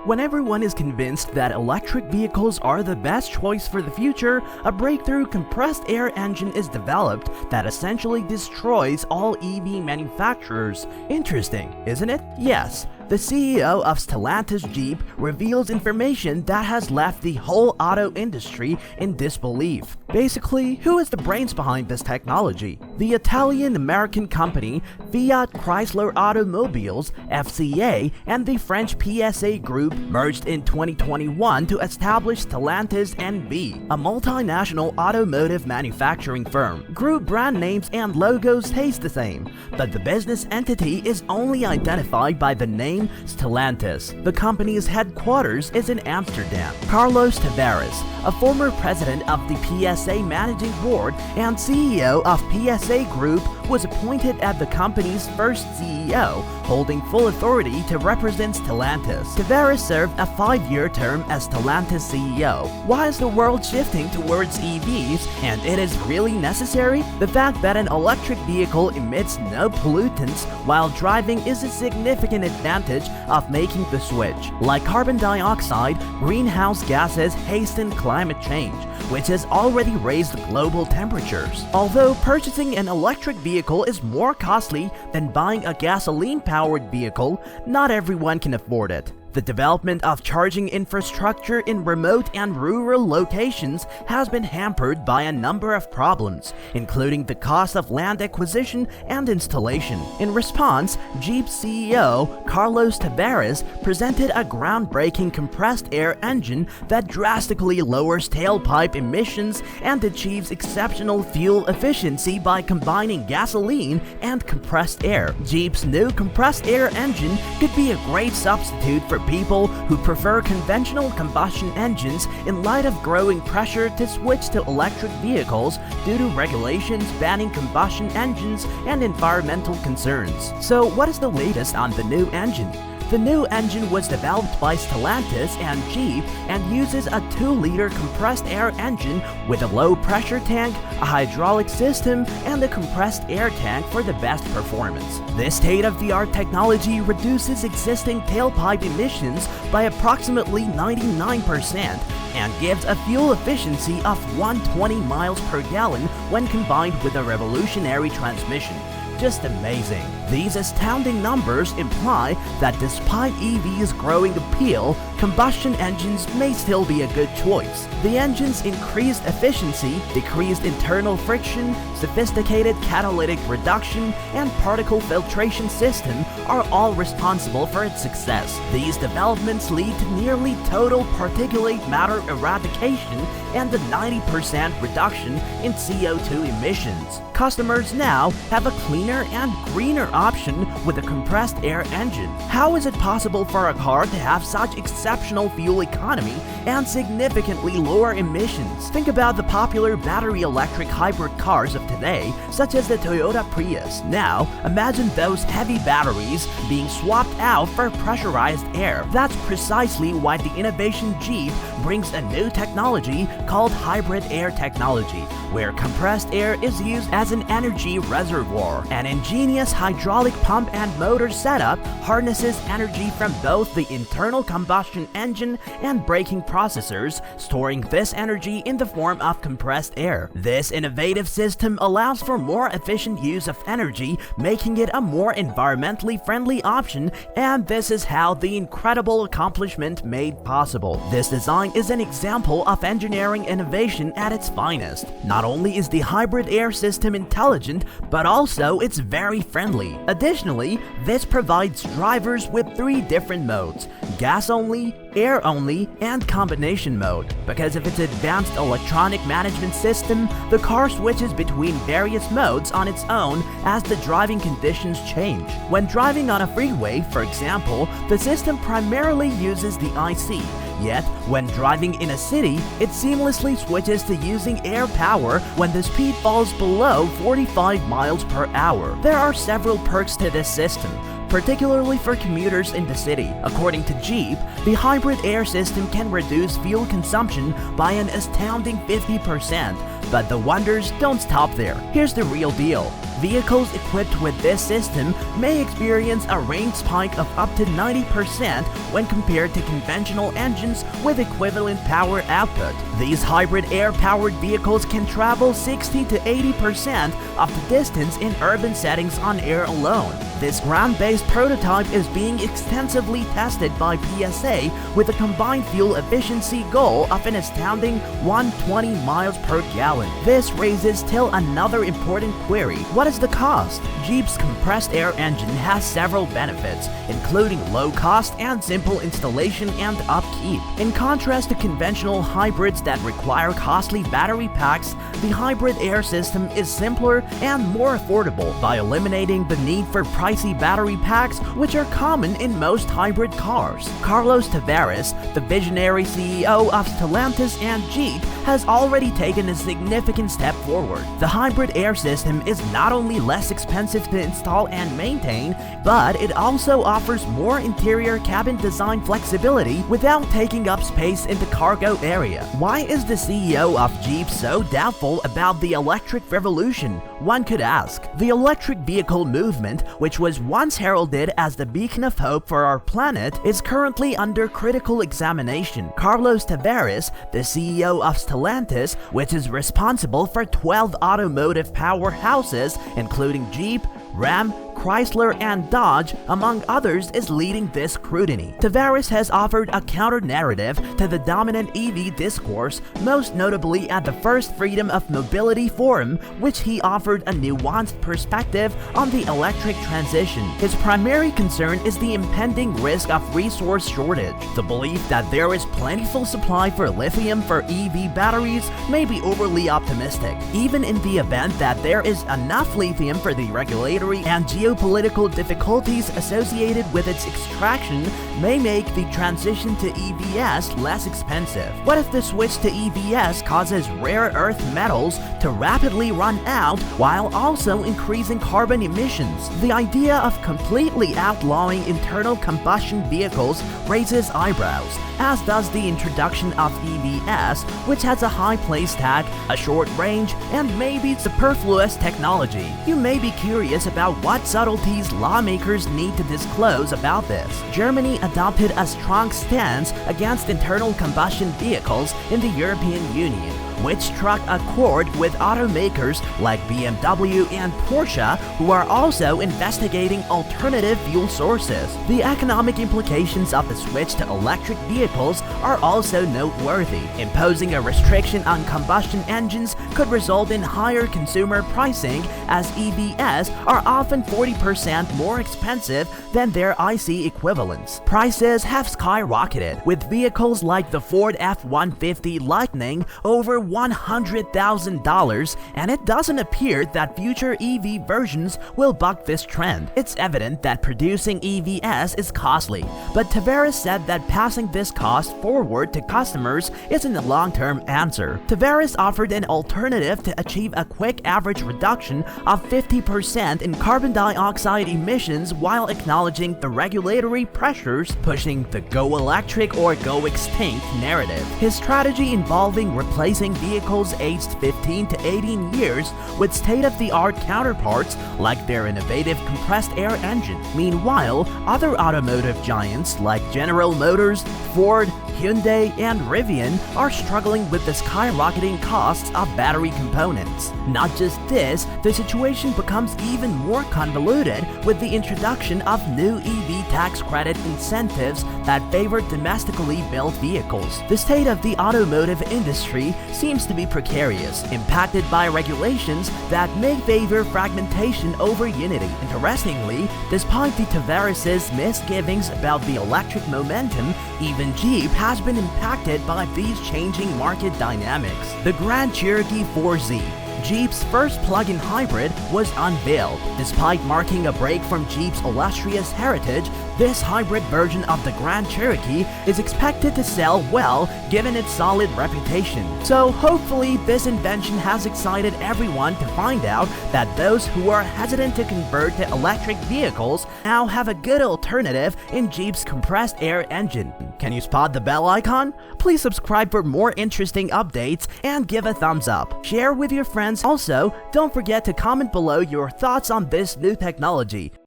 When everyone is convinced that electric vehicles are the best choice for the future, a breakthrough compressed air engine is developed that essentially destroys all EV manufacturers. Interesting, isn't it? Yes. The CEO of Stellantis Jeep reveals information that has left the whole auto industry in disbelief. Basically, who is the brains behind this technology? The Italian-American company Fiat Chrysler Automobiles (FCA) and the French PSA Group merged in 2021 to establish Stellantis NV, a multinational automotive manufacturing firm. Group brand names and logos taste the same, but the business entity is only identified by the name Stellantis. The company's headquarters is in Amsterdam. Carlos Tavares, a former president of the PSA Managing Board and CEO of PSA Group, was appointed as the company's first CEO, holding full authority to represent Stellantis. Tavares served a 5-year term as Stellantis CEO. Why is the world shifting towards EVs, and it is really necessary? The fact that an electric vehicle emits no pollutants while driving is a significant advantage of making the switch. Like carbon dioxide, greenhouse gases hasten climate change, which has already raised global temperatures. Although purchasing an electric vehicle is more costly than buying a gasoline-powered vehicle, not everyone can afford it. The development of charging infrastructure in remote and rural locations has been hampered by a number of problems, including the cost of land acquisition and installation. In response, Jeep CEO Carlos Tavares presented a groundbreaking compressed air engine that drastically lowers tailpipe emissions and achieves exceptional fuel efficiency by combining gasoline and compressed air. Jeep's new compressed air engine could be a great substitute for people who prefer conventional combustion engines in light of growing pressure to switch to electric vehicles due to regulations banning combustion engines and environmental concerns. So what is the latest on the new engine? The new engine was developed by Stellantis and Jeep and uses a 2-liter compressed air engine with a low-pressure tank, a hydraulic system, and a compressed air tank for the best performance. This state-of-the-art technology reduces existing tailpipe emissions by approximately 99% and gives a fuel efficiency of 120 miles per gallon when combined with a revolutionary transmission. Just amazing. These astounding numbers imply that despite EV's growing appeal, combustion engines may still be a good choice. The engine's increased efficiency, decreased internal friction, sophisticated catalytic reduction, and particle filtration system are all responsible for its success. These developments lead to nearly total particulate matter eradication and a 90% reduction in CO2 emissions. Customers now have a cleaner and greener option with a compressed air engine. How is it possible for a car to have such exceptional fuel economy and significantly lower emissions? Think about the popular battery electric hybrid cars of today, such as the Toyota Prius. Now, imagine those heavy batteries being swapped out for pressurized air. That's precisely why the innovation Jeep brings a new technology called hybrid air technology, where compressed air is used as an energy reservoir. An ingenious hydraulic pump and motor setup harnesses energy from both the internal combustion engine and braking processors, storing this energy in the form of compressed air. This innovative system allows for more efficient use of energy, making it a more environmentally friendly option, and this is how the incredible accomplishment made possible. This design is an example of engineering innovation at its finest. Not only is the hybrid air system intelligent, but also it's very friendly. Additionally, this provides drivers with 3 different modes: gas only, air only, and combination mode. Because of its advanced electronic management system, the car switches between various modes on its own as the driving conditions change. When driving on a freeway, for example, the system primarily uses the IC. Yet, when driving in a city, it seamlessly switches to using air power when the speed falls below 45 miles per hour. There are several perks to this system, particularly for commuters in the city. According to Jeep, the hybrid air system can reduce fuel consumption by an astounding 50%, But the wonders don't stop there. Here's the real deal. Vehicles equipped with this system may experience a range spike of up to 90% when compared to conventional engines with equivalent power output. These hybrid air-powered vehicles can travel 60 to 80% of the distance in urban settings on air alone. This ground-based prototype is being extensively tested by PSA with a combined fuel efficiency goal of an astounding 120 miles per gallon. This raises still another important query. What is the cost? Jeep's compressed air engine has several benefits, including low cost and simple installation and upkeep. In contrast to conventional hybrids that require costly battery packs, the hybrid air system is simpler and more affordable by eliminating the need for pricey battery packs, which are common in most hybrid cars. Carlos Tavares, the visionary CEO of Stellantis and Jeep, has already taken a significant step forward. The hybrid air system is not only less expensive to install and maintain, but it also offers more interior cabin design flexibility without taking up space in the cargo area. Why is the CEO of Jeep so doubtful about the electric revolution? One could ask. The electric vehicle movement, which was once heralded as the beacon of hope for our planet, is currently under critical examination. Carlos Tavares, the CEO of Stellantis, which is responsible for 12 automotive powerhouses, including Jeep, Ram, Chrysler, and Dodge, among others, is leading this scrutiny. Tavares has offered a counter-narrative to the dominant EV discourse, most notably at the first Freedom of Mobility Forum, which he offered a nuanced perspective on the electric transition. His primary concern is the impending risk of resource shortage. The belief that there is plentiful supply for lithium for EV batteries may be overly optimistic. Even in the event that there is enough lithium for the regulatory and geopolitical difficulties associated with its extraction may make the transition to EVs less expensive. What if the switch to EVs causes rare earth metals to rapidly run out while also increasing carbon emissions? The idea of completely outlawing internal combustion vehicles raises eyebrows, as does the introduction of EVs, which has a high price tag, a short range, and maybe superfluous technology. You may be curious about what subtleties lawmakers need to disclose about this. Germany adopted a strong stance against internal combustion vehicles in the European Union, which struck a chord with automakers like BMW and Porsche, who are also investigating alternative fuel sources. The economic implications of the switch to electric vehicles are also noteworthy. Imposing a restriction on combustion engines could result in higher consumer pricing, as EVs are often 40% more expensive than their IC equivalents. Prices have skyrocketed, with vehicles like the Ford F-150 Lightning over $100,000, and it doesn't appear that future EV versions will buck this trend. It's evident that producing EVs is costly, but Tavares said that passing this cost forward to customers isn't a long-term answer. Tavares offered an alternative to achieve a quick average reduction of 50% in carbon dioxide emissions while acknowledging the regulatory pressures pushing the go electric or go extinct narrative. His strategy involving replacing vehicles aged 15 to 18 years with state-of-the-art counterparts like their innovative compressed air engine. Meanwhile, other automotive giants like General Motors, Ford, Hyundai, and Rivian are struggling with the skyrocketing costs of battery components. Not just this, the situation becomes even more convoluted with the introduction of new EV tax credit incentives that favor domestically built vehicles. The state of the automotive industry seems to be precarious, impacted by regulations that may favor fragmentation over unity. Interestingly, despite the Tavares' misgivings about the electric momentum, even Jeep has been impacted by these changing market dynamics. The Grand Cherokee 4Z, Jeep's first plug-in hybrid, was unveiled. Despite marking a break from Jeep's illustrious heritage, this hybrid version of the Grand Cherokee is expected to sell well given its solid reputation. So hopefully this invention has excited everyone to find out that those who are hesitant to convert to electric vehicles now have a good alternative in Jeep's compressed air engine. Can you spot the bell icon? Please subscribe for more interesting updates and give a thumbs up. Share with your friends. Also, don't forget to comment below your thoughts on this new technology.